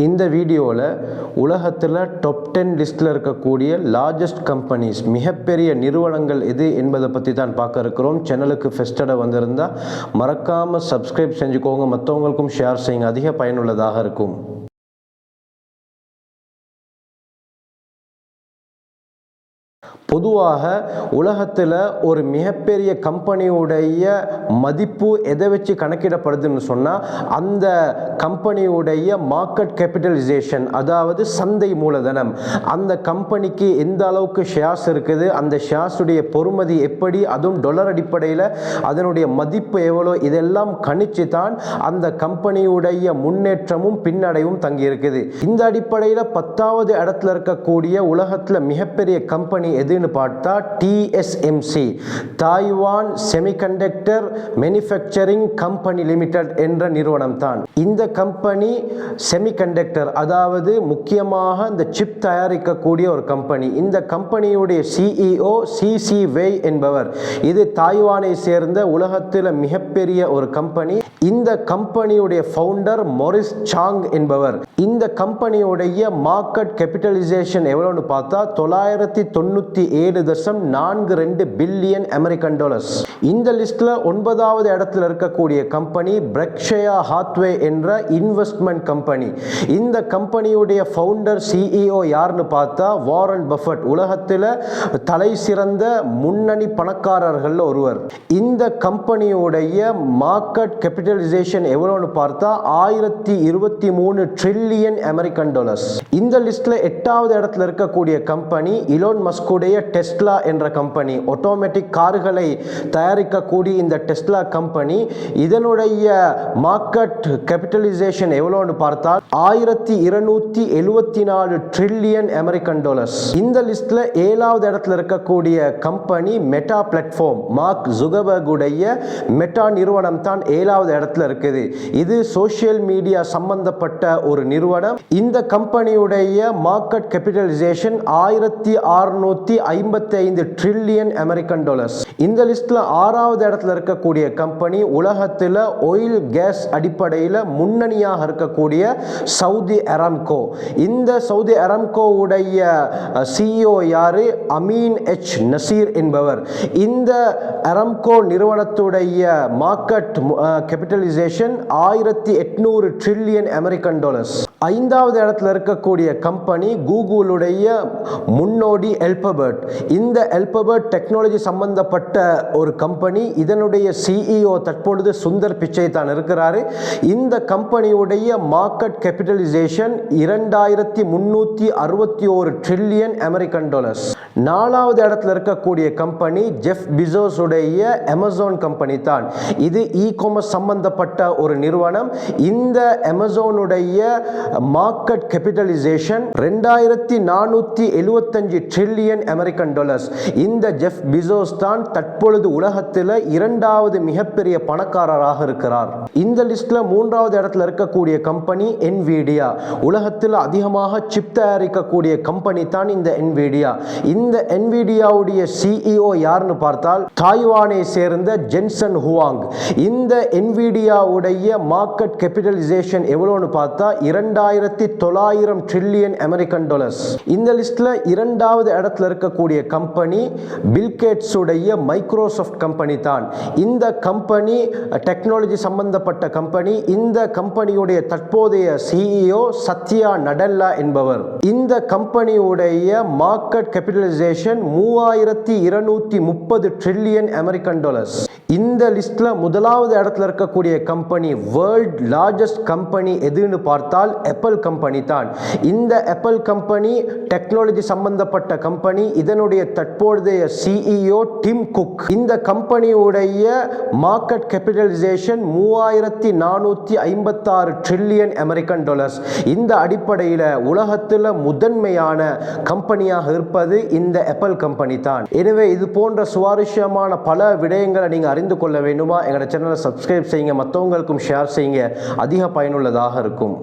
இந்த வீடியோவில் உலகத்தில் டாப் 10 லிஸ்ட்டில் இருக்கக்கூடிய லார்ஜஸ்ட் கம்பெனிஸ், மிகப்பெரிய நிறுவனங்கள் எது என்பதை பற்றி தான் பார்க்க இருக்கிறோம். சேனலுக்கு ஃபெஸ்டடாக வந்திருந்தால் மறக்காமல் சப்ஸ்கிரைப் செஞ்சுக்கோங்க, மற்றவங்களுக்கும் ஷேர் செய்யுங்க, அதிக பயனுள்ளதாக இருக்கும். பொதுவாக உலகத்தில் ஒரு மிகப்பெரிய கம்பெனியுடைய மதிப்பு எதை வச்சு கணக்கிடப்படுதுன்னு சொன்னால் அந்த கம்பெனியுடைய மார்க்கெட் கேபிட்டலைசேஷன், அதாவது சந்தை மூலதனம். அந்த கம்பெனிக்கு எந்த அளவுக்கு ஷேர்ஸ் இருக்குது, அந்த ஷேர்ஸுடைய பொறுமதி எப்படி, அதுவும் டாலர் அடிப்படையில் அதனுடைய மதிப்பு எவ்வளோ, இதெல்லாம் கணிச்சு தான் அந்த கம்பெனியுடைய முன்னேற்றமும் பின்னடைவும் தங்கியிருக்குது. இந்த அடிப்படையில் 10வது இடத்துல இருக்கக்கூடிய உலகத்தில் மிகப்பெரிய கம்பெனி எதுன்னு பார்த்தா TSMC, Taiwan semiconductor manufacturing company limited என்ற நிறுவனம் தான். இந்த கம்பெனி செமிகண்டக்டர், அதாவது முக்கியமாக இந்த சிப் தயாரிக்கக்கூடிய ஒரு கம்பெனி. இந்த கம்பெனியுடைய CEO CC Wei என்பவர். இது தாய்வானை சேர்ந்த உலகத்தில் மிகப்பெரிய ஒரு கம்பெனி. இந்த கம்பெனியுடைய ஃபவுண்டர் மொரிஸ் சாங் என்பவர். இந்த கம்பெனியுடைய மார்க்கெட் கேபிட்டலைசேஷன் எவ்வளோன்னு பார்த்தா 997.42 பில்லியன் அமெரிக்கன் டாலர்ஸ். இந்த லிஸ்ட்ல 9வது இடத்துல இருக்கக்கூடிய கம்பெனி பெர்க்ஷயர் ஹாத்வே என்ற இன்வெஸ்ட்மெண்ட் கம்பெனி. இந்த கம்பெனியுடைய ஃபவுண்டர் CEO யாருன்னு பார்த்தா வாரன் பஃபட், உலகத்தில் தலை சிறந்த முன்னணி பணக்காரர்கள் ஒருவர். இந்த கம்பெனியுடைய மார்க்கெட் கேபிட்டலைசேஷன் எவ்வளோன்னு பார்த்தா 1023 ட்ரில்லியன் அமெரிக்கன் டாலர்ஸ். இந்த லிஸ்ட்ல 8வது இடத்துல இருக்கக்கூடிய கம்பெனி இலோன் மஸ்குடைய டெஸ்லா என்ற கம்பெனி. ஆட்டோமேட்டிக் கார்களை தயாரிக்கக்கூடிய இந்த டெஸ்லா கம்பெனி, இதனுடைய மார்க்கெட் கேபிட்டலைசேஷன் எவ்வளோன்னு பார்த்தால் 1274 ட்ரில்லியன் அமெரிக்கன் டாலர்ஸ். இந்த லிஸ்ட்ல 7வது இடத்துல இருக்கக்கூடிய கம்பெனி மெட்டா பிளாட்ஃபார்ம், மார்க் ஜுகர்பர்குடைய மெட்டா நிறுவனம் தான் 7வது இடத்துல இருக்குது. இது சோஷியல் மீடியா சம்பந்தப்பட்ட ஒரு நிறுவனம். இந்த கம்பெனியுடைய market capitalisation 1655 trillion American dollars. இந்த லிஸ்ட்ல 6வது இடத்துல இருக்கக்கூடிய கம்பெனி உலகத்தில் ஆயில் கேஸ் அடிப்படையில் முன்னணியாக இருக்கக்கூடிய சவுதி அராம்கோ. இந்த சவுதி அராம்கோ உடைய CEO யாரு? அமீன் H நசீர் என்பவர். இந்த அராம்கோ நிறுவனத்துடைய market capitalisation 1800 trillion American dollars. 5வது இடத்துல இருக்கக்கூடிய கம்பெனி கூகுளுடைய முன்னோடி அல்பபெட். இந்த அல்பபெட் டெக்னாலஜி சம்பந்தப்பட்ட ஒரு கம்பெனி. இதனுடைய CEO தற்பொழுது சுந்தர் பிச்சை தான் இருக்கிறாரு. இந்த கம்பெனியுடைய market capitalisation 2361 trillion American dollars. 4வது இடத்துல இருக்கக்கூடிய கம்பெனி ஜெஃப் பிசோஸ் உடைய அமேசான் கம்பெனி தான். இது இ-காமர்ஸ் சம்பந்தப்பட்ட ஒரு நிறுவனம். இந்த அமேசானுடைய market capitalisation 2475 trillion American dollars. இந்த ஜெஃப் பிசோஸ் தான் தற்பொழுது உலகத்தில் 2வது மிகப்பெரிய பணக்காரராக இருக்கிறார். இந்த லிஸ்ட்ல 3வது இடத்துல இருக்கக்கூடிய கம்பெனி என்விடியா. உலகத்தில் அதிகமாக சிப் தயாரிக்கக்கூடிய கம்பெனி தான் இந்த என்விடியா. இந்த என்விடியாவுடைய CEO யாருன்னு பார்த்தால் தாய்வானை சேர்ந்த ஜென்சன் ஹுவாங். இந்த என்விடியாவுடைய மார்க்கெட் கேபிட்டலைசேஷன் எவ்வளோன்னு பார்த்தா 2900 ட்ரில்லியன் அமெரிக்கன் டாலர்ஸ். இந்த லிஸ்ட்ல 2வது இடத்துல இருக்கக்கூடிய கம்பெனி பில்கேட்ஸ் உடைய மைக்ரோசாஃப்ட் கம்பெனி தான். இந்த கம்பெனி டெக்னாலஜி சம்பந்தப்பட்ட கம்பெனி. இந்த கம்பெனியுடைய தற்போதைய CEO சத்யா நடல்லா என்பவர். இந்த கம்பெனியுடைய market capitalisation 3230 trillion American dollars. இந்த லிஸ்ட்ல 1வது இடத்துல இருக்கக்கூடிய கம்பெனி, வேர்ல்ட் லார்ஜஸ்ட் கம்பெனி எதுன்னு பார்த்தால் ஆப்பிள் கம்பெனி தான். இந்த ஆப்பிள் கம்பெனி டெக்னாலஜி சம்பந்தப்பட்ட கம்பெனி. இதனுடைய தற்போதைய CEO டிம் குக். இந்த கம்பெனியுடைய market capitalisation 3456 trillion American dollars. இந்த அடிப்படையில் உலகத்தில் முதன்மையான கம்பெனியாக இருப்பது இந்த ஆப்பிள் கம்பெனி தான். எனவே இது போன்ற சுவாரஸ்யமான பல விடயங்களை நீங்கள் அறிந்து கொள்ள வேண்டுமா? எங்களோட சேனலை சப்ஸ்கிரைப் செய்யுங்க, மற்றவங்களுக்கும் ஷேர் செய்யுங்க, அதிக பயனுள்ளதாக இருக்கும்.